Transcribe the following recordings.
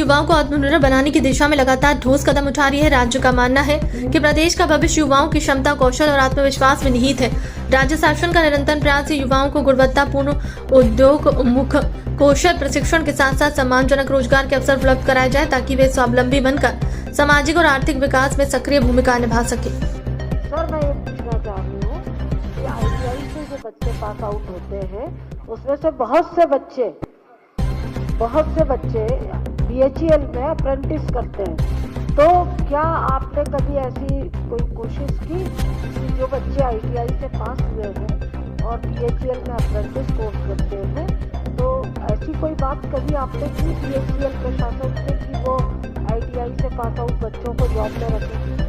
युवाओं को आत्मनिर्भर बनाने की दिशा में लगातार ठोस कदम उठा रही है। राज्य का मानना है कि प्रदेश का भविष्य युवाओं की क्षमता, कौशल और आत्मविश्वास में निहित है। राज्य शासन का निरंतर प्रयास युवाओं को गुणवत्तापूर्ण उद्योग उन्मुख कौशल प्रशिक्षण के साथ साथ सम्मानजनक रोजगार के अवसर उपलब्ध कराए जाए ताकि वे स्वावलंबी बनकर सामाजिक और आर्थिक विकास में सक्रिय भूमिका निभा सके। सर, मैं ये पूछना चाह रही हूँ कि ITI से जो बच्चे पास आउट होते हैं उसमें से बहुत से बच्चे BHEL में अप्रेंटिस करते हैं। तो क्या आपने कभी ऐसी कोई कोशिश की कि जो बच्चे ITI से पास हुए हैं और BHEL में अप्रेंटिस कोर्स करते हैं, तो ऐसी कोई बात कभी आपने की BHEL प्रशासन से कि वो ITI से पास आउट बच्चों को जॉब में रखें?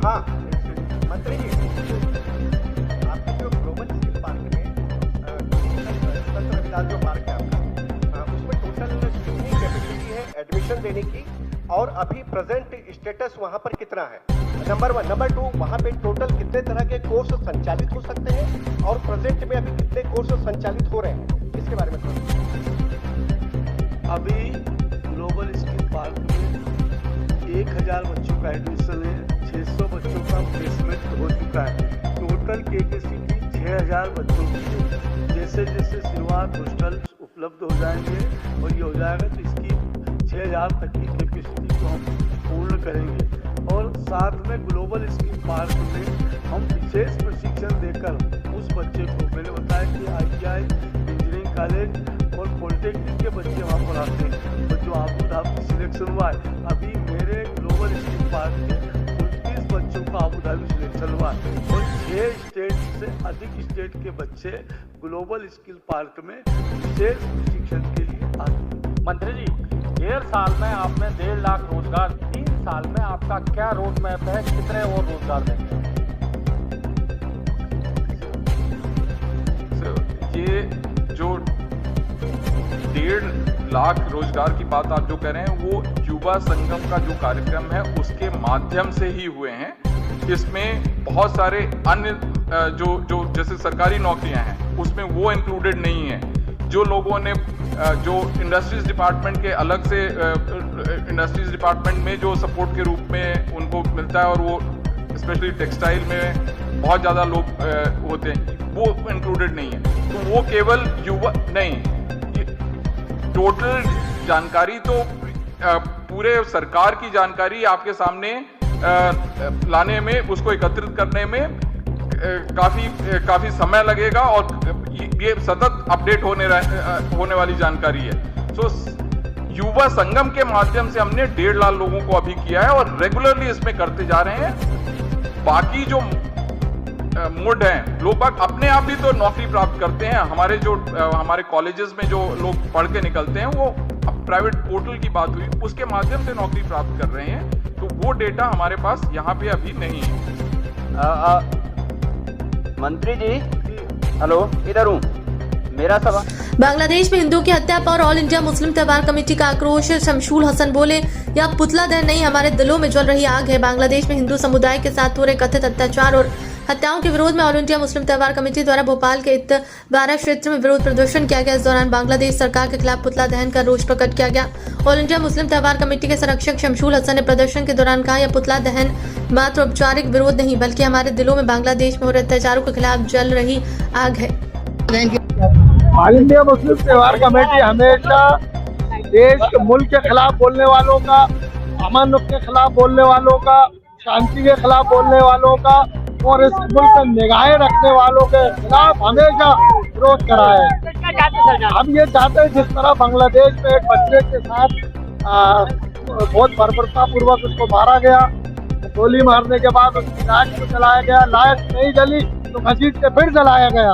हाँ मंत्री जी, आपके जो ग्लोबल स्किल पार्क में जो पार्क है आपका, उसमें टोटल कितनी कैपेसिटी है एडमिशन देने की और अभी प्रेजेंट स्टेटस वहाँ पर कितना है? नंबर 1। नंबर 2, वहाँ पे टोटल कितने तरह के कोर्स संचालित हो सकते हैं और प्रेजेंट में अभी कितने कोर्स संचालित हो रहे हैं, इसके बारे में अभी ग्लोबल स्किल पार्क में 1000 बच्चों का एडमिशन है, 600 बच्चों का प्लेसमेंट हो चुका है। टोटल कैपेसिटी 6000 बच्चों की है। जैसे जैसे शुरुआत हॉस्टल उपलब्ध हो जाएंगे और ये हो जाएगा तो इसकी 6000 तक की कैपेसिटी को हम पूर्ण करेंगे। और साथ में ग्लोबल स्किल पार्क में हम विशेष प्रशिक्षण देकर उस बच्चे को, मैंने बताया कि ITI, इंजीनियरिंग कॉलेज और पॉलिटेक्निक के बच्चे वहाँ पढ़ाते हैं। और जो आबू धाबी सिलेक्शन हुआ है, अभी मेरे ग्लोबल स्किल पार्क के 29 बच्चों का आबू धाबी सिलेक्शन हुआ है और 6 स्टेट से अधिक स्टेट के बच्चे ग्लोबल स्किल पार्क में विशेष प्रशिक्षण के लिए आते हैं। मंत्री जी, 1.5 साल में आपने 1.5 लाख रोजगार, 3 साल में आपका क्या रोड मैप है, कितने और रोजगार देंगे? ये जो 1.5 लाख रोजगार की बात आप जो कह रहे हैं, वो युवा संगम का जो कार्यक्रम है उसके माध्यम से ही हुए हैं। इसमें बहुत सारे अन्य जो जैसे सरकारी नौकरियां हैं उसमें वो इंक्लूडेड नहीं है। जो लोगों ने जो इंडस्ट्रीज डिपार्टमेंट के अलग से इंडस्ट्रीज डिपार्टमेंट में जो सपोर्ट के रूप में उनको मिलता है और वो स्पेशली टेक्सटाइल में बहुत ज़्यादा लोग होते हैं, वो इंक्लूडेड नहीं है। तो वो केवल युवा नहीं, टोटल जानकारी तो पूरे सरकार की जानकारी आपके सामने लाने में, उसको एकत्रित करने में काफी समय लगेगा और ये सतत अपडेट होने वाली जानकारी है। सो युवा संगम के माध्यम से हमने 1.5 लाख लोगों को अभी किया है और रेगुलरली इसमें करते जा रहे हैं। बाकी जो मोड हैं, लोग अपने आप भी तो नौकरी प्राप्त करते हैं। हमारे कॉलेजेस में जो लोग पढ़ के निकलते हैं, वो प्राइवेट पोर्टल की बात हुई, उसके माध्यम से नौकरी प्राप्त कर रहे हैं। तो वो डेटा हमारे पास यहाँ पे अभी नहीं है। मंत्री जी, हेलो, इधर हूँ। मेरा सवाल, बांग्लादेश में हिंदुओं की हत्या पर ऑल इंडिया मुस्लिम त्योहार कमेटी का आक्रोश। शमशूल हसन बोले, यह पुतला दहन नहीं, हमारे दिलों में जल रही आग है। बांग्लादेश में हिंदू समुदाय के साथ हो रहे कथित अत्याचार और हत्याओं के विरोध में ऑल इंडिया मुस्लिम त्योहार कमेटी द्वारा भोपाल के इतवारा क्षेत्र में विरोध प्रदर्शन किया गया। इस दौरान बांग्लादेश सरकार के खिलाफ पुतला दहन कर रोष प्रकट किया गया। ऑल इंडिया मुस्लिम त्योहार कमेटी के संरक्षक शमशूल हसन ने प्रदर्शन के दौरान कहा, यह पुतला दहन मात्र औपचारिक विरोध नहीं बल्कि हमारे दिलों में बांग्लादेश में हो रहे अत्याचारों के खिलाफ जल रही आग है। ऑल इंडिया मुस्लिम त्योहार कमेटी हमेशा देश के मुल्क के खिलाफ बोलने वालों का, अमन के खिलाफ बोलने वालों का, शांति के खिलाफ बोलने वालों का और इस मुल्क पर निगाहें रखने वालों के खिलाफ हमेशा विरोध करा है। हम ये चाहते हैं, जिस तरह बांग्लादेश में एक बच्चे के साथ बहुत बर्बरता पूर्वक उसको मारा गया, गोली मारने के बाद उसकी लाश को जलाया गया, लाश नहीं जली तो घसीट के फिर जलाया गया।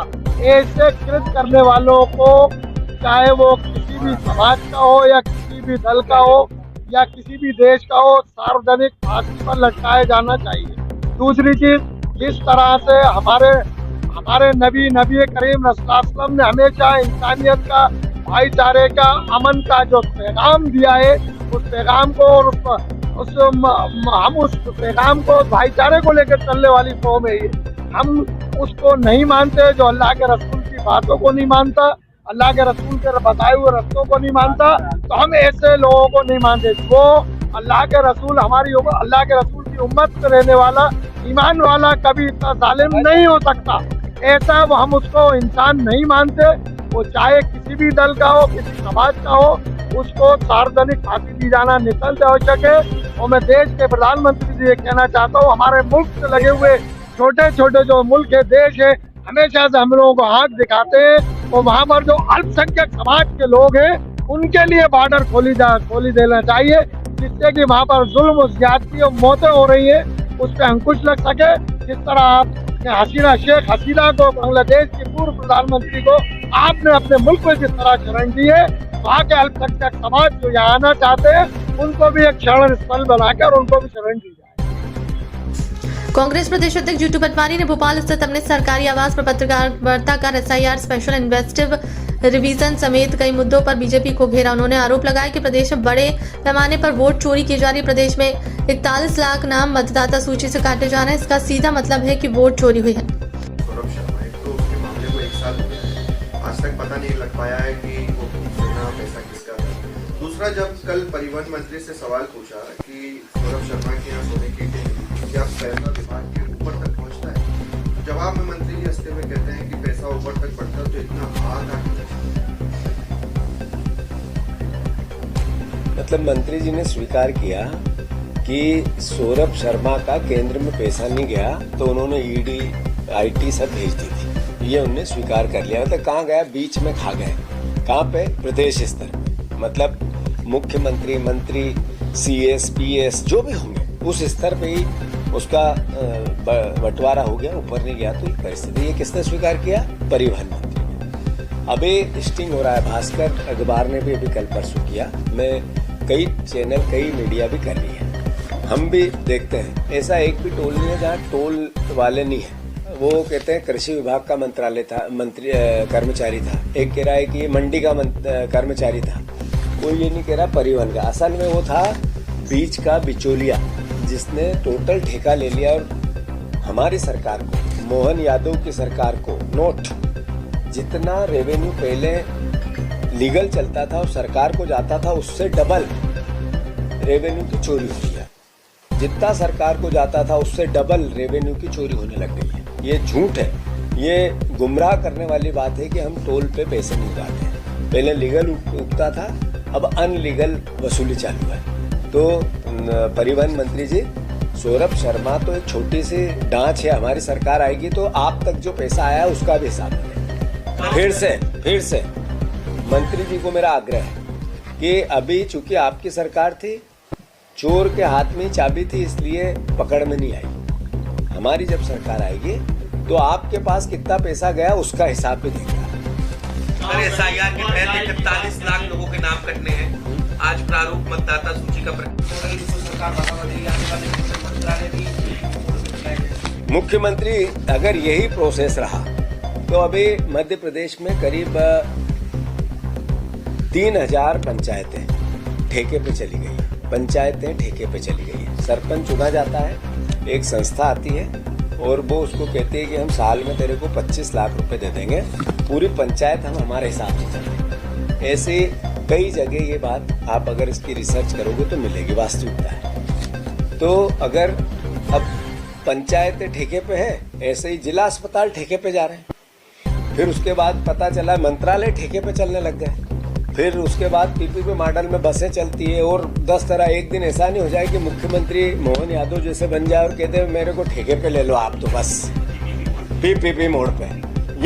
ऐसे कृत करने वालों को, चाहे वो किसी भी समाज का हो या किसी भी दल का हो या किसी भी देश का हो, सार्वजनिक फांसी पर लटकाया जाना चाहिए। दूसरी चीज, जिस तरह से हमारे नबी करीम रसूलुल्लाह ने हमेशा इंसानियत का भाईचारे का, अमन का जो पैगाम दिया है, उस पैगाम को और हम उस पैगाम को, भाईचारे को लेकर चलने वाली कौम है ये। हम उसको नहीं मानते जो अल्लाह के रसूल की बातों को नहीं मानता, अल्लाह के रसूल के बताए हुए रस्तों को नहीं मानता, तो हम ऐसे लोगों को नहीं मानते। वो अल्लाह के रसूल, हमारी अल्लाह के रसूल की उम्मत में रहने वाला, ईमान वाला कभी इतना जालिम नहीं हो सकता। ऐसा वो हम उसको इंसान नहीं मानते। वो चाहे किसी भी दल का हो, किसी समाज का हो, उसको सार्वजनिक फांसी दी जाना नितांत आवश्यक है। और मैं देश के प्रधानमंत्री जी ये कहना चाहता हूँ, हमारे मुल्क से लगे हुए छोटे छोटे जो मुल्क है, देश है, हमेशा से हम लोगों को आंख दिखाते हैं। और वहाँ पर जो अल्पसंख्यक समाज के लोग हैं, उनके लिए बॉर्डर खोली देना चाहिए, जिससे कि वहाँ पर जुल्म, ज्यादती और मौतें हो रही है, उस पर अंकुश लग सके। जिस तरह आपने शेख हसीना को, बांग्लादेश की पूर्व प्रधानमंत्री को आपने अपने मुल्क में जिस तरह शरण दी है, वहाँ के अल्पसंख्यक समाज जो यहाँ आना चाहते हैं, उनको भी एक शरण स्थल बनाकर उनको भी शरण दी जाए। कांग्रेस प्रदेश अध्यक्ष जीतू पटवारी ने भोपाल स्थित अपने सरकारी आवास पर पत्रकार वार्ता कर SIR स्पेशल इन्वेस्टिव रिवीजन समेत कई मुद्दों पर बीजेपी को घेरा। उन्होंने आरोप लगाया कि प्रदेश में बड़े पैमाने पर वोट चोरी की जा रही है। प्रदेश में 41 लाख नाम मतदाता सूची से काटे जा रहे हैं। इसका सीधा मतलब है कि वोट चोरी हुई है। सौरभ शर्मा, एक तो उसके मामले को 1 साल हो गया, आज तक पता नहीं लग पाया है कि वो कितना पैसा किसका था। दूसरा, जब कल परिवहन मंत्री से सवाल पूछा कि सौरभ शर्मा के यहाँ सोने की क्या पैसा विभाग के ऊपर तक पहुँचता है, जवाब में मंत्री जी हंसते हुए कहते हैं कि पैसा ऊपर तक बढ़ता तो इतना मतलब मंत्री जी ने स्वीकार किया कि सौरभ शर्मा का केंद्र में पैसा नहीं गया, तो उन्होंने ED IT सब भेज दी थी, ये उन्होंने स्वीकार कर लिया। मतलब कहाँ गया? बीच में खा गए। कहाँ पे? प्रदेश स्तर पे। मतलब मुख्यमंत्री, मंत्री, CS, PS जो भी होंगे, उस स्तर पे ही उसका बंटवारा हो गया, ऊपर नहीं गया। तो ये परिस्थिति, ये किसने स्वीकार किया? परिवहन मंत्री ने। अभी स्टिंग हो रहा है, भास्कर अखबार ने भी अभी कल परसों किया, मैं कई चैनल, कई मीडिया भी कर रही है, हम भी देखते हैं। ऐसा एक भी टोल नहीं है जहाँ टोल वाले नहीं है। वो कहते हैं कृषि विभाग का मंत्रालय था, मंत्री कर्मचारी था, एक कह रहा है कि मंडी का कर्मचारी था, कोई ये नहीं कह रहा परिवहन का। असल में वो था बीच का बिचौलिया, जिसने टोटल ठेका ले लिया। और हमारी सरकार को, मोहन यादव की सरकार को, नोट जितना रेवेन्यू पहले लीगल चलता था और सरकार को जाता था, उससे डबल रेवेन्यू की चोरी हुई है। जितना सरकार को जाता था उससे डबल रेवेन्यू की चोरी होने लग गई है। ये झूठ है, ये गुमराह करने वाली बात है कि हम टोल पे पैसे नहीं उगाते हैं। पहले लीगल उगता था, अब अनलीगल वसूली चालू है। तो परिवहन मंत्री जी, सौरभ शर्मा तो एक छोटी सी डांच है, हमारी सरकार आएगी तो आप तक जो पैसा आया उसका भी हिसाब है। फिर से मंत्री जी को मेरा आग्रह है कि अभी चूंकि आपकी सरकार थी, चोर के हाथ में चाबी थी, इसलिए पकड़ में नहीं आई। हमारी जब सरकार आएगी तो आपके पास कितना पैसा गया उसका हिसाब भी देगा। SIR के तहत 41 लाख लोगों के नाम कटने हैं। आज प्रारूप मतदाता सूची का मुख्यमंत्री, अगर यही प्रोसेस रहा तो अभी मध्य प्रदेश में करीब 3000 पंचायतें ठेके पे चली गई। पंचायतें ठेके पे चली गई है। सरपंच चुना जाता है, एक संस्था आती है और वो उसको कहती है कि हम साल में तेरे को 25 लाख रुपए दे देंगे, पूरी पंचायत हम हमारे हिसाब से चलेंगे। ऐसे कई जगह ये बात आप अगर इसकी रिसर्च करोगे तो मिलेगी, वास्तविकता है। तो अगर अब पंचायतें ठेके पे है, ऐसे ही जिला अस्पताल ठेके पे जा रहे हैं। फिर उसके बाद पता चला मंत्रालय ठेके पे चलने लग गए। फिर उसके बाद PPP मॉडल में बसें चलती है और 10 तरह। एक दिन ऐसा नहीं हो जाए कि मुख्यमंत्री मोहन यादव जैसे बन जाए और कहते हैं मेरे को ठेके पे ले लो आप, तो बस PPP मोड पे।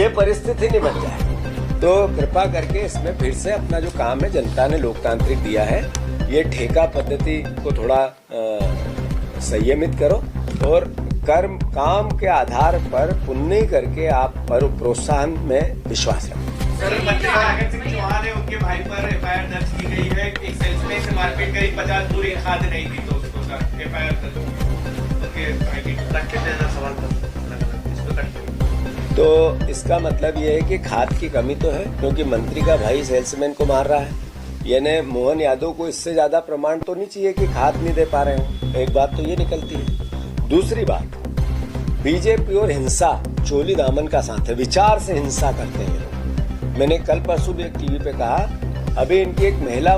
ये परिस्थिति नहीं बन जाए। तो कृपा करके इसमें फिर से अपना जो काम है, जनता ने लोकतांत्रिक दिया है, ये ठेका पद्धति को थोड़ा संयमित करो और काम के आधार पर पुण्य करके आप पर प्रोत्साहन में विश्वास रखें। चौहान है, उनके भाई पर FIR दर्ज की गई है। एक सेल्समैन से मारपीट करी, 50 पूरी खाद नहीं थी तो उसको FIR दर्ज उनके भाई की। सवाल तो इसका मतलब ये है कि खाद की कमी तो है, क्योंकि मंत्री का भाई सेल्समैन को मार रहा है। यानी मोहन यादव को इससे ज्यादा प्रमाण तो नहीं चाहिए कि खाद नहीं दे पा रहे हो। एक बात तो ये निकलती है। दूसरी बात, बीजेपी और हिंसा चोली दामन का साथ है, विचार से हिंसा करते हैं लोग। मैंने कल परसों भी एक टीवी पे कहा, अभी इनकी एक महिला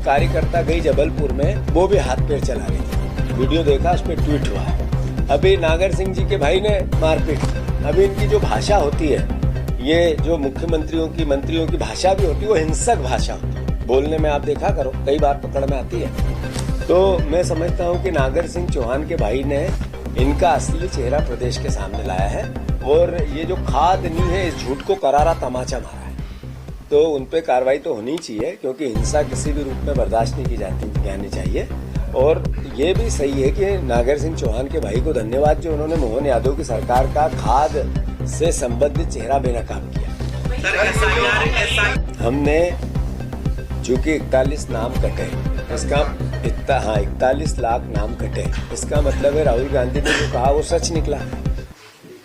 कार्यकर्ता गई जबलपुर में, वो भी हाथ पैर चला रही थी, वीडियो देखा, उस पर ट्वीट हुआ है। अभी नागर सिंह जी के भाई ने मारपीट। अभी इनकी जो भाषा होती है, ये जो मुख्यमंत्रियों की मंत्रियों की भाषा भी होती है, वो हिंसक भाषा होती है। बोलने में आप देखा करो, कई बार पकड़ में आती है। तो मैं समझता हूँ कि नागर सिंह चौहान के भाई ने इनका असली चेहरा प्रदेश के सामने लाया है, और ये जो खाद नहीं है, इस झूठ को करारा तमाचा मारा है। तो उन पे कार्रवाई तो होनी चाहिए, क्योंकि हिंसा किसी भी रूप में बर्दाश्त नहीं की जानी चाहिए। और ये भी सही है कि नागर सिंह चौहान के भाई को धन्यवाद, जो उन्होंने मोहन यादव की सरकार का खाद से संबंधित चेहरा बेनकाब किया। हमने चूंकि 41 नाम कटे, इसका 41 लाख नाम कटे, इसका मतलब है राहुल गांधी ने जो कहा वो सच निकला।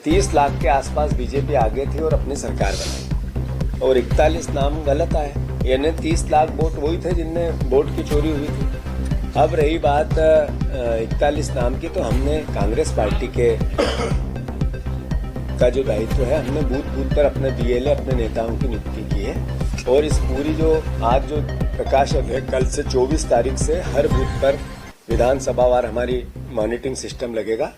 30 लाख के आसपास बीजेपी आगे थी और अपनी सरकार बनाई, और 41 नाम गलत आए। यानी 30 लाख वोट वही थे जिनमें वोट की चोरी हुई थी। अब रही बात 41 नाम की, तो हमने कांग्रेस पार्टी का जो दायित्व है, हमने बूथ बूथ पर अपने बीएलए, अपने नेताओं की नियुक्ति की है। और इस पूरी जो आज जो प्रकाशन है, कल से 24 तारीख से हर बूथ पर विधानसभा वार हमारी मॉनिटरिंग सिस्टम लगेगा,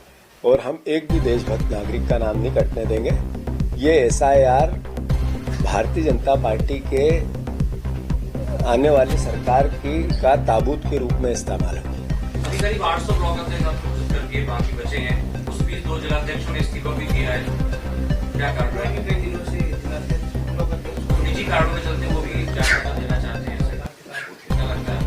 और हम एक भी देशभक्त नागरिक का नाम नहीं कटने देंगे। ये SIR भारतीय जनता पार्टी के आने वाली सरकार का ताबूत के रूप में इस्तेमाल होगी। करीब 800 ब्लॉक अध्यक्ष आप घोषित करके बाकी बचे हैं, उस बीच 2 जिलाध्यक्षों ने इस्तीफा भी दिया है। क्या कारण है? कई दिनों से निजी कारणों के चलते वो भी इस्तीफा देना चाहते हैं, क्या लगता है?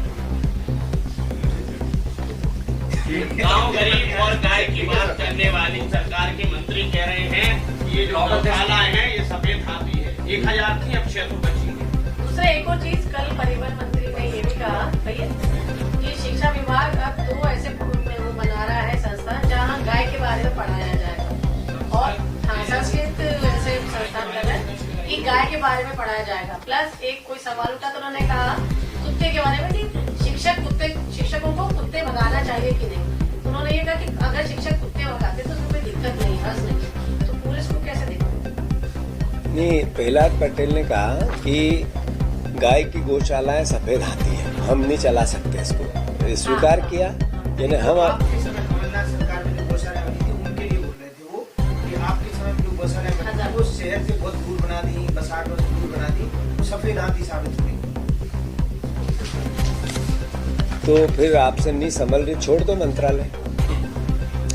गाँव गरीब और गाय की बात करने वाली सरकार के मंत्री कह रहे हैं ये जो गौशाला है ये सफेद हाथी है। 1000 थी, अब 600 बची है। दूसरा एक और चीज, कल परिवहन मंत्री ने ये भी कहा भैया कि शिक्षा विभाग अब 2 ऐसे वो बना रहा है संस्थान जहाँ गाय के बारे में पढ़ाया जाएगा, और संस्कृत ऐसे संस्थान कर रहे हैं कि गाय के बारे में पढ़ाया जाएगा। प्लस एक कोई सवाल उठा तो उन्होंने कहा कुत्ते के बारे में कि शिक्षकों को कुत्ते भगाना चाहिए कि नहीं। तो उन्होंने ये कहा कि अगर शिक्षक कुत्ते भगाते तो उसमें कोई दिक्कत नहीं, हर्ष नहीं। तो पुलिस को कैसे देखते? नहीं, प्रहलाद पटेल ने कहा कि गाय की गौशालाएं सफेद हाथी है, हम नहीं चला सकते इसको, स्वीकार किया। यानी हम आपके समय कमलनाथ सरकार में जो गौशाला बनी थी उनके लिए बोल रहे थे वो कि आपके समय में जो गौशाला बनी थी वो शहर से बहुत दूर बना दी, 60 वर्ष दूर बना दी, वो सफेद हाथी साबित हुई। तो फिर आपसे नहीं संभल रही, छोड़ दो मंत्रालय।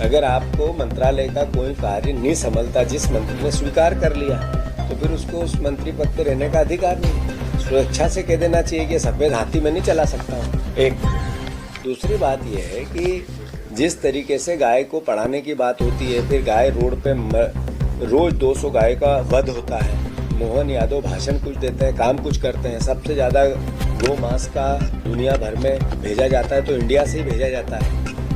अगर आपको मंत्रालय का कोई कार्य नहीं संभलता, जिस मंत्री ने स्वीकार कर लिया, तो फिर उसको उस मंत्री पद पर रहने का अधिकार नहीं। सुरक्षा से कह देना चाहिए कि सफेद हाथी में नहीं चला सकता हूँ। एक दूसरी बात यह है कि जिस तरीके से गाय को पढ़ाने की बात होती है, फिर गाय रोड पे रोज 200 गाय का वध होता है। मोहन यादव भाषण कुछ देते हैं, काम कुछ करते हैं। सबसे ज्यादा गौ मांस का दुनिया भर में भेजा जाता है तो इंडिया से ही भेजा जाता है,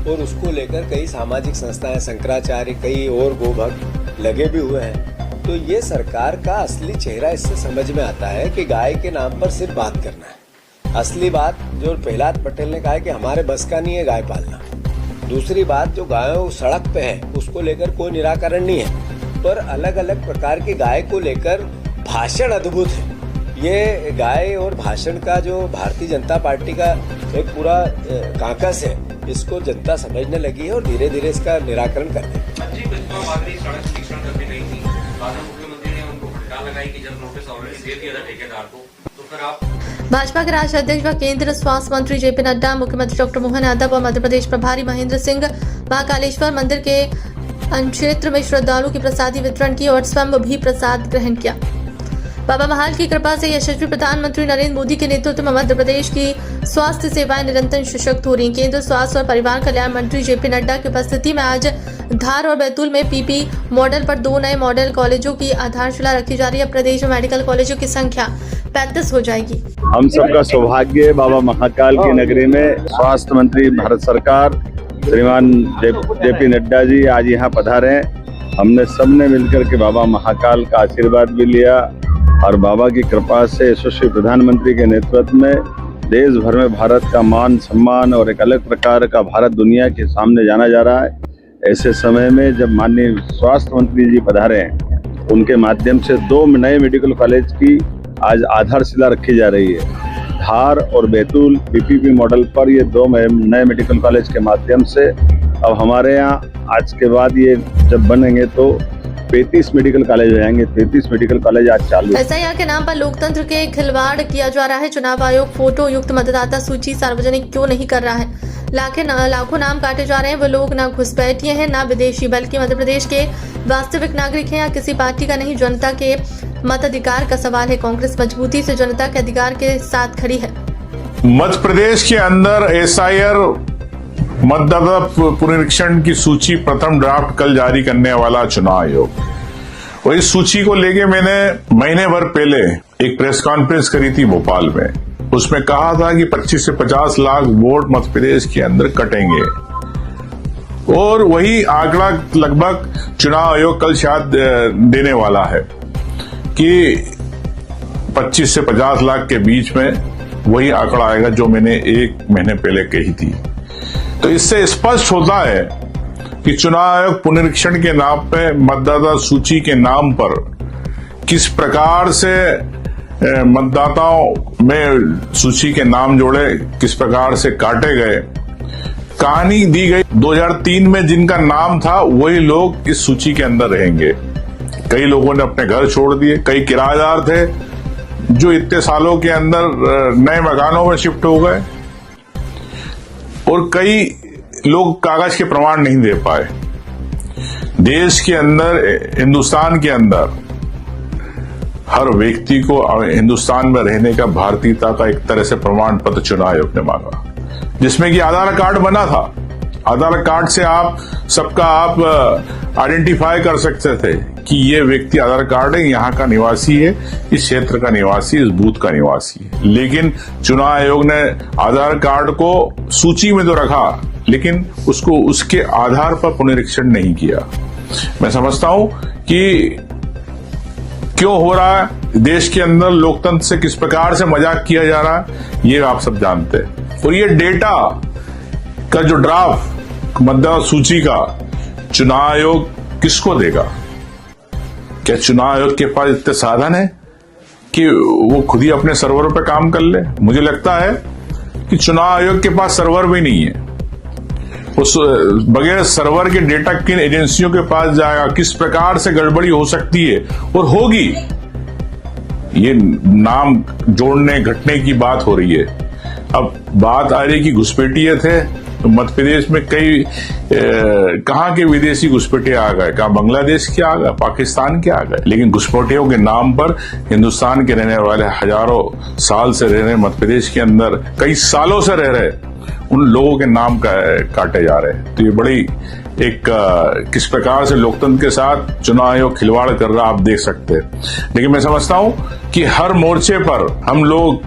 और उसको लेकर कई सामाजिक संस्थाएं, शंकराचार्य, कई और गोभक्त लगे भी हुए हैं। तो ये सरकार का असली चेहरा इससे समझ में आता है कि गाय के नाम पर सिर्फ बात करना है। असली बात जो प्रहलाद पटेल ने कहा है कि हमारे बस का नहीं है गाय पालना। दूसरी बात, जो गायों सड़क पे है उसको लेकर कोई निराकरण नहीं है, पर अलग अलग प्रकार की गाय को लेकर भाषण अद्भुत है। ये गाय और भाषण का जो भारतीय जनता पार्टी का एक पूरा काकस है, इसको जनता समझने लगी है और धीरे धीरे इसका निराकरण करते हैं। मुख्यमंत्री ने उनको हड़ताल लगाई कि जब नोटिस ऑलरेडी दे दिया था ठेकेदार को, तो फिर आप भाजपा के राष्ट्रीय अध्यक्ष व केंद्रीय स्वास्थ्य मंत्री JP नड्डा, मुख्यमंत्री डॉक्टर मोहन यादव और मध्य प्रदेश प्रभारी महेंद्र सिंह महाकालेश्वर मंदिर के अनुक्षेत्र में श्रद्धालुओं की प्रसादी वितरण की और स्वयं भी प्रसाद ग्रहण किया। बाबा महाल की कृपा से यशस्वी प्रधानमंत्री नरेंद्र मोदी के नेतृत्व में मध्य प्रदेश की स्वास्थ्य सेवाएं निरंतर सशक्त हो रही। केंद्रीय स्वास्थ्य और परिवार कल्याण मंत्री JP नड्डा की उपस्थिति में आज धार और बैतूल में PP मॉडल पर 2 नए मॉडल कॉलेजों की आधारशिला रखी जा रही है। प्रदेश में मेडिकल कॉलेजों की संख्या 35 हो जाएगी। हम सबका सौभाग्य, बाबा महाकाल की नगरी में स्वास्थ्य मंत्री भारत सरकार श्रीमान JP नड्डा जी आज यहाँ पधारे हैं हमने सबने मिलकर के बाबा महाकाल का आशीर्वाद भी लिया और बाबा की कृपा से यशस्वी प्रधानमंत्री के नेतृत्व में देश भर में भारत का मान सम्मान और एक अलग प्रकार का भारत दुनिया के सामने जाना जा रहा है। ऐसे समय में जब माननीय स्वास्थ्य मंत्री जी पधारे हैं, उनके माध्यम से 2 नए मेडिकल कॉलेज की आज आधारशिला रखी जा रही है। धार और बैतूल पीपीपी मॉडल पर ये 2 नए मेडिकल कॉलेज के माध्यम से अब हमारे यहाँ आज के बाद ये जब बनेंगे तो 35 मेडिकल कॉलेज हो जाएंगे। 33 मेडिकल कॉलेज आज चालू है। एसआईआर के नाम पर लोकतंत्र के खिलवाड़ किया जा रहा है। चुनाव आयोग फोटो युक्त मतदाता सूची सार्वजनिक क्यों नहीं कर रहा है? लाखों नाम काटे जा रहे हैं। वो लोग ना घुसपैठिए हैं ना विदेशी, बल्कि मध्य प्रदेश के वास्तविक नागरिक हैं या किसी पार्टी का नहीं। जनता के मताधिकार का सवाल है। कांग्रेस मजबूती से जनता के अधिकार के साथ खड़ी है। मध्य प्रदेश के अंदर एसआईआर मतदाता पुनरीक्षण की सूची प्रथम ड्राफ्ट कल जारी करने वाला चुनाव आयोग। और इस सूची को लेके मैंने महीने भर पहले एक प्रेस कॉन्फ्रेंस करी थी भोपाल में। उसमें कहा था कि 25 से 50 लाख वोट मध्य प्रदेश के अंदर कटेंगे और वही आंकड़ा लगभग चुनाव आयोग कल शायद देने वाला है कि 25 से 50 लाख के बीच में वही आंकड़ा आएगा जो मैंने 1 महीने पहले कही थी। तो इससे स्पष्ट होता है कि चुनाव आयोग पुनरीक्षण के नाम पे मतदाता सूची के नाम पर किस प्रकार से मतदाताओं में सूची के नाम जोड़े, किस प्रकार से काटे गए, कहानी दी गई। 2003 में जिनका नाम था वही लोग इस सूची के अंदर रहेंगे। कई लोगों ने अपने घर छोड़ दिए, कई किराएदार थे जो इतने सालों के अंदर नए मकानों में शिफ्ट हो गए और कई लोग कागज के प्रमाण नहीं दे पाए। देश के अंदर, हिंदुस्तान के अंदर हर व्यक्ति को हिंदुस्तान में रहने का, भारतीयता का एक तरह से प्रमाण पत्र चुनाव आयोग ने मांगा, जिसमें कि आधार कार्ड बना था। आधार कार्ड से आप सबका आइडेंटिफाई कर सकते थे कि ये व्यक्ति आधार कार्ड है, यहाँ का निवासी है, इस क्षेत्र का निवासी, इस बूथ का निवासी है। लेकिन चुनाव आयोग ने आधार कार्ड को सूची में तो रखा, लेकिन उसको उसके आधार पर पुनरीक्षण नहीं किया। मैं समझता हूं कि क्यों हो रहा है, देश के अंदर लोकतंत्र से किस प्रकार से मजाक किया जा रहा है, ये आप सब जानते हैं। और ये डेटा का जो ड्राफ्ट मतदाता सूची का चुनाव आयोग किसको देगा? क्या चुनाव आयोग के पास इतने साधन है कि वो खुद ही अपने सर्वर पर काम कर ले? मुझे लगता है कि चुनाव आयोग के पास सर्वर भी नहीं है। उस बगैर सर्वर के डेटा किन एजेंसियों के पास जाएगा, किस प्रकार से गड़बड़ी हो सकती है और होगी। ये नाम जोड़ने घटने की बात हो रही है। अब बात आ रही कि घुसपैठिए थे, तो मध्य प्रदेश में कई कहाँ के विदेशी घुसपैठिए आ गए, कहाँ बांग्लादेश के आ गए, पाकिस्तान के आ गए। लेकिन घुसपैठियों के नाम पर हिंदुस्तान के रहने वाले, हजारों साल से रह रहे, मध्य प्रदेश के अंदर कई सालों से रह रहे, उन लोगों के नाम काटे जा रहे हैं। तो ये बड़ी एक किस प्रकार से लोकतंत्र के साथ चुनाव आयोग खिलवाड़ कर रहा आप देख सकते हैं। लेकिन मैं समझता हूं कि हर मोर्चे पर हम लोग,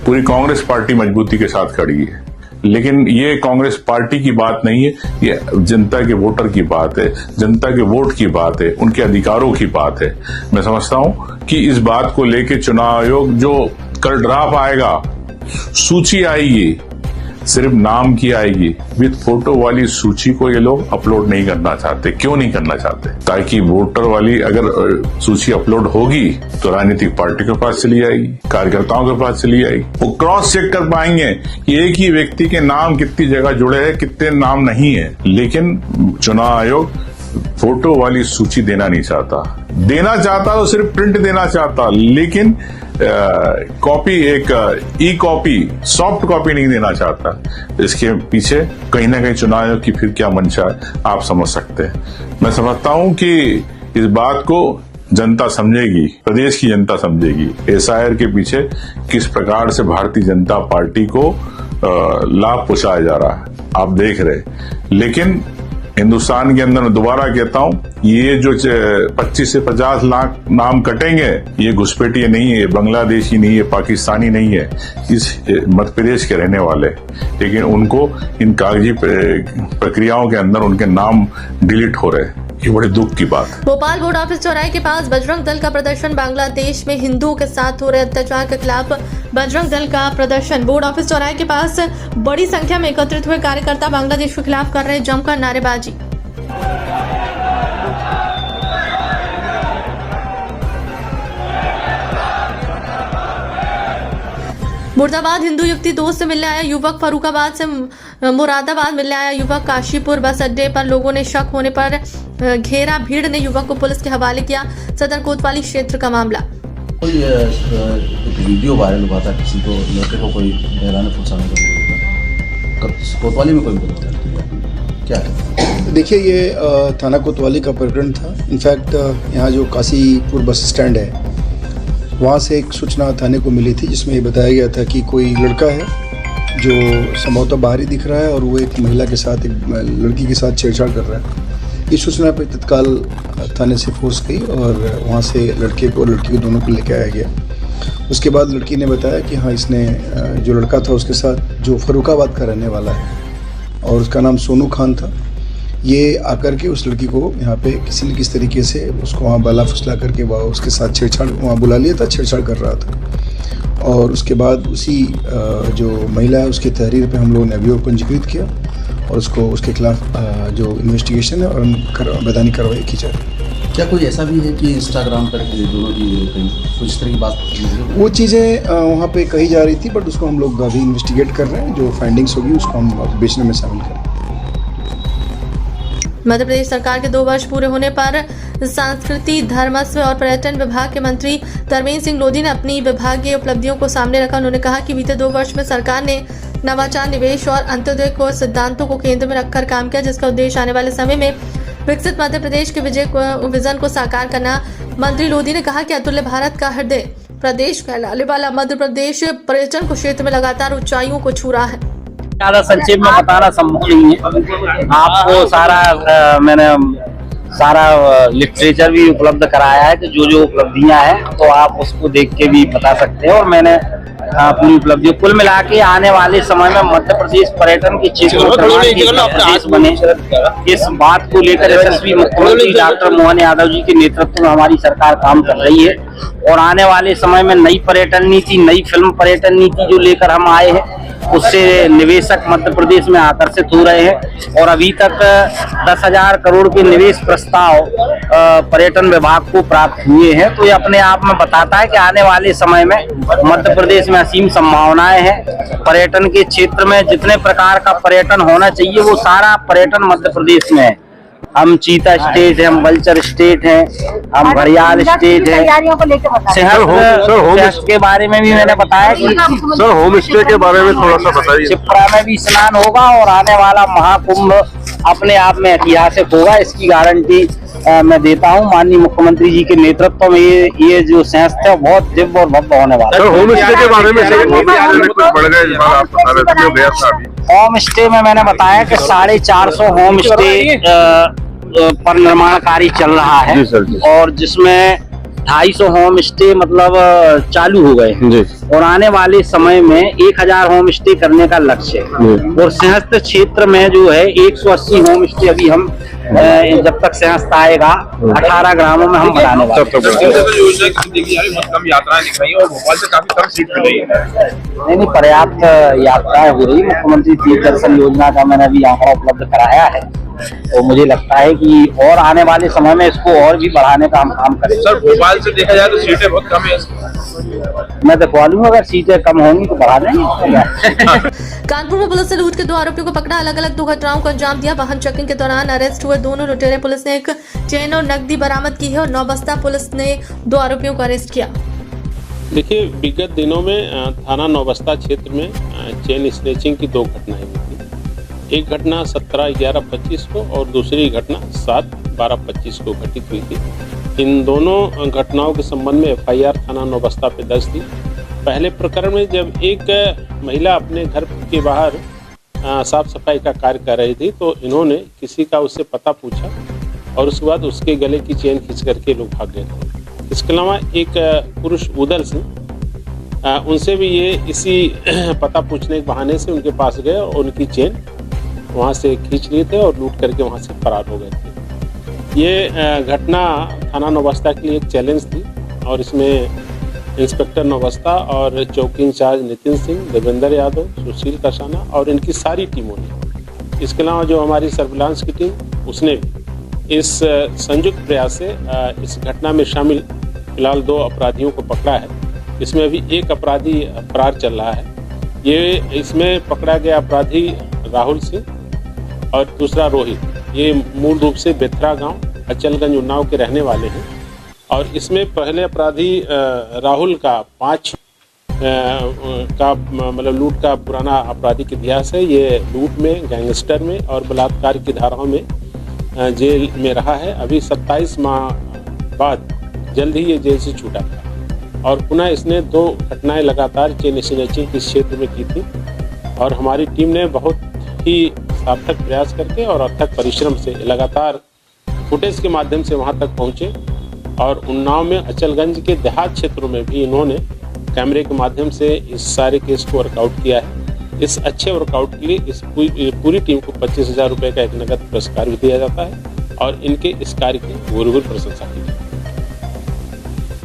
पूरी कांग्रेस पार्टी मजबूती के साथ खड़ी है। लेकिन ये कांग्रेस पार्टी की बात नहीं है, ये जनता के वोटर की बात है, जनता के वोट की बात है, उनके अधिकारों की बात है। मैं समझता हूं कि इस बात को लेकर चुनाव आयोग जो कल ड्राफ्ट आएगा, सूची आएगी, सिर्फ नाम की आएगी, विद फोटो वाली सूची को ये लोग अपलोड नहीं करना चाहते। क्यों नहीं करना चाहते? ताकि वोटर वाली अगर सूची अपलोड होगी तो राजनीतिक पार्टी के पास चली जाएगी, कार्यकर्ताओं के पास चली जाएगी। वो क्रॉस चेक कर पाएंगे कि एक ही व्यक्ति के नाम कितनी जगह जुड़े हैं, कितने नाम नहीं है। लेकिन चुनाव आयोग फोटो वाली सूची देना नहीं चाहता। देना चाहता तो सिर्फ प्रिंट देना चाहता, लेकिन कॉपी, एक ई कॉपी, सॉफ्ट कॉपी नहीं देना चाहता। इसके पीछे कहीं ना कहीं चुनाव आयोग की फिर क्या मंशा है आप समझ सकते हैं। मैं समझता हूं कि इस बात को जनता समझेगी, प्रदेश की जनता समझेगी। एसआईआर के पीछे किस प्रकार से भारतीय जनता पार्टी को लाभ पहुंचाया जा रहा है आप देख रहे। लेकिन हिंदुस्तान के अंदर मैं दोबारा कहता हूं, ये जो 25 से 50 लाख नाम कटेंगे, ये घुसपैठिए नहीं है, बांग्लादेशी नहीं है, पाकिस्तानी नहीं है, इस मध्य प्रदेश के रहने वाले। लेकिन उनको इन कागजी प्रक्रियाओं के अंदर उनके नाम डिलीट हो रहे। ये बड़े दुख की बात है। भोपाल बोर्ड ऑफिस चौराहे के पास बजरंग दल का प्रदर्शन। बांग्लादेश में हिंदुओं के साथ हो रहे अत्याचार के खिलाफ बजरंग दल का प्रदर्शन। बोर्ड ऑफिस चौराहे के पास बड़ी संख्या में एकत्रित हुए कार्यकर्ता बांग्लादेश के खिलाफ कर रहे जमकर नारेबाजी। मुर्दाबाद हिंदू युवती दोस्त से मिलने आया युवक, फरुखाबाद से मुरादाबाद मिलने आया युवक, काशीपुर बस अड्डे पर लोगों ने शक होने पर घेरा, भीड़ ने युवक को पुलिस के हवाले किया। सदर कोतवाली क्षेत्र का मामला। कोई एक वीडियो वायरल हुआ था, किसी को लड़के को कोई बहराने फंसाने का, कोतवाली में कोई क्या है? देखिए, ये थाना कोतवाली का प्रकरण था। इनफैक्ट यहाँ जो काशीपुर बस स्टैंड है वहाँ से एक सूचना थाने को मिली थी, जिसमें ये बताया गया था कि कोई लड़का है जो संभवतः बाहरी दिख रहा है और वो एक महिला के साथ, एक लड़की के साथ छेड़छाड़ कर रहा है। इस सूचना पर तत्काल थाने से फोर्स गई और वहाँ से लड़के को और लड़की को दोनों को लेकर आया गया। उसके बाद लड़की ने बताया कि हाँ, इसने जो लड़का था उसके साथ, जो फरुखाबाद का रहने वाला है और उसका नाम सोनू खान था, ये आकर के उस लड़की को यहाँ पे किसी न किसी तरीके से उसको वहाँ बाला फुसला करके वह उसके साथ छेड़छाड़ वहाँ बुला लिया था, छेड़छाड़ कर रहा था। और उसके बाद उसी जो महिला है उसके तहरीर पे हम लोगों ने अभियोग पंजीकृत किया और उसको उसके खिलाफ जो इन्वेस्टिगेशन है और वैधानिक कार्रवाई की जाए। क्या कोई ऐसा भी है कि इंस्टाग्राम पर दोनों की कुछ इस तरह की बात, वो चीज़ें वहाँ पे कही जा रही थी, बट उसको हम लोग अभी इन्वेस्टिगेट कर रहे हैं। जो फाइंडिंग्स होगी उसको हम बेचने में शामिल करें। मध्य प्रदेश सरकार के 2 वर्ष पूरे होने पर संस्कृति, धर्मस्व और पर्यटन विभाग के मंत्री धर्मेंद्र सिंह लोधी ने अपनी विभागीय उपलब्धियों को सामने रखा। उन्होंने कहा कि बीते 2 वर्ष में सरकार ने नवाचार, निवेश और अंत्योदय को सिद्धांतों को केंद्र में रखकर काम किया, जिसका उद्देश्य आने वाले समय में विकसित मध्य प्रदेश के विजन को साकार करना। मंत्री लोधी ने कहा कि अतुल्य भारत का हृदय प्रदेश कहलाने वाला मध्य प्रदेश पर्यटन को क्षेत्र में लगातार ऊंचाइयों को छू रहा है। ज्यादा संक्षेप में बताना संभव नहीं है। आपको मैंने सारा लिटरेचर भी उपलब्ध कराया है, तो जो उपलब्धियां हैं तो आप उसको देख के भी बता सकते हैं। और मैंने अपनी उपलब्धियों कुल मिला के आने वाले समय में मध्य प्रदेश पर्यटन के क्षेत्र में बने, इस बात को लेकर यशस्वी मुख्यमंत्री डॉक्टर मोहन यादव जी के नेतृत्व में हमारी सरकार काम कर रही है। और आने वाले समय में नई पर्यटन नीति, नई फिल्म पर्यटन नीति जो लेकर हम आए हैं, उससे निवेशक मध्य प्रदेश में आकर्षित हो रहे हैं। और अभी तक 10,000 करोड़ के निवेश प्रस्ताव पर्यटन विभाग को प्राप्त हुए हैं। तो ये अपने आप में बताता है कि आने वाले समय में मध्य प्रदेश में असीम संभावनाएं हैं। पर्यटन के क्षेत्र में जितने प्रकार का पर्यटन होना चाहिए वो सारा पर्यटन मध्य प्रदेश में है। हम चीता स्टेट है, हम वल्चर स्टेट है, हम घड़ियाल स्टेट है। सेहत के बारे में भी मैंने बताया कि सर होम स्टे के बारे में थोड़ा सा बताइए। शिप्रा में भी स्नान होगा और आने वाला महाकुंभ अपने आप में ऐतिहासिक होगा, इसकी गारंटी मैं देता हूं। माननीय मुख्यमंत्री जी के नेतृत्व में ये जो संस्था है बहुत दिव्य और भव्य होने वाला है। होम स्टे के बारे में होम स्टे में मैंने बताया कि 450 होम स्टे पर निर्माण कार्य चल रहा है और जिसमें 250 होम स्टे मतलब चालू हो गए और आने वाले समय में 1000 होम स्टे करने का लक्ष्य है। और सिंहस्थ क्षेत्र में जो है 180 होम स्टे अभी हम जब तक सिंहस्थ आएगा 18 ग्रामों में हम बनाने वाले नहीं, पर्याप्त यात्राएं हो रही। मुख्यमंत्री तीर्थ दर्शन योजना का मैंने अभी आंकड़ा उपलब्ध कराया है, तो मुझे लगता है कि और आने वाले समय में इसको और भी बढ़ाने का हम काम करेंगे। सर भोपाल से देखा जाए तो सीटें बहुत कम है। मैं दिखवा लूंगा, अगर सीटें कम होंगी तो बढ़ा देंगे। कानपुर में पुलिस ने लूट के 2 आरोपियों को पकड़ा। अलग अलग 2 घटनाओं को अंजाम दिया। वाहन चेकिंग के दौरान अरेस्ट हुए दोनों लुटेरे। पुलिस ने एक चेन और नकदी बरामद की है और नौबस्ता पुलिस ने 2 आरोपियों को अरेस्ट किया। देखिए, विगत दिनों में थाना नौबस्ता क्षेत्र में चेन स्नैचिंग की 2 घटनाएं हुई थी। एक घटना 17/11/25 को और दूसरी घटना 7/12/25 को घटित हुई थी। इन दोनों घटनाओं के संबंध में FIR थाना नौबस्ता पे दर्ज थी। पहले प्रकरण में जब एक महिला अपने घर के बाहर साफ सफाई का कार्य कर रही थी तो इन्होंने किसी का उससे पता पूछा और उसके बाद उसके गले की चेन खींच करके लोग भाग गए थे। इसके अलावा एक पुरुष उदल सिंह, उनसे भी ये इसी पता पूछने के बहाने से उनके पास गए और उनकी चेन वहाँ से खींच लिए थे और लूट करके वहाँ से फरार हो गए थे। ये घटना थाना नौबस्ता के लिए एक चैलेंज थी और इसमें इंस्पेक्टर नौबस्ता और चौकी इंचार्ज नितिन सिंह, देवेंद्र यादव, सुशील कसाना और इनकी सारी टीमों ने, इसके अलावा जो हमारी सर्विलांस की टीम उसने भी इस संयुक्त प्रयास से इस घटना में शामिल फिलहाल 2 अपराधियों को पकड़ा है। इसमें अभी एक अपराधी फरार चल रहा है। ये इसमें पकड़ा गया अपराधी राहुल सिंह और दूसरा रोहित, ये मूल रूप से बेथरा गांव अचलगंज उन्नाव के रहने वाले हैं। और इसमें पहले अपराधी राहुल का 5 का मतलब लूट का पुराना आपराधिक इतिहास है। ये लूट में, गैंगस्टर में और बलात्कार की धाराओं में जेल में रहा है। अभी 27 माह बाद जल्द ही ये जेल से छूटा था और पुनः इसने 2 घटनाएं लगातार चेन स्नैचिंग के क्षेत्र में की थी और हमारी टीम ने बहुत ही सार्थक प्रयास करके और अथक परिश्रम से लगातार फुटेज के माध्यम से वहां तक पहुंचे और उन्नाव में अचलगंज के देहात क्षेत्रों में भी इन्होंने कैमरे के माध्यम से इस सारे केस को वर्कआउट किया है। इस अच्छे वर्कआउट के लिए इस पूरी टीम को 25,000 रुपये का एक नगद पुरस्कार भी दिया जाता है और इनके इस कार्य की भूरिभूरि प्रशंसा की जाती है।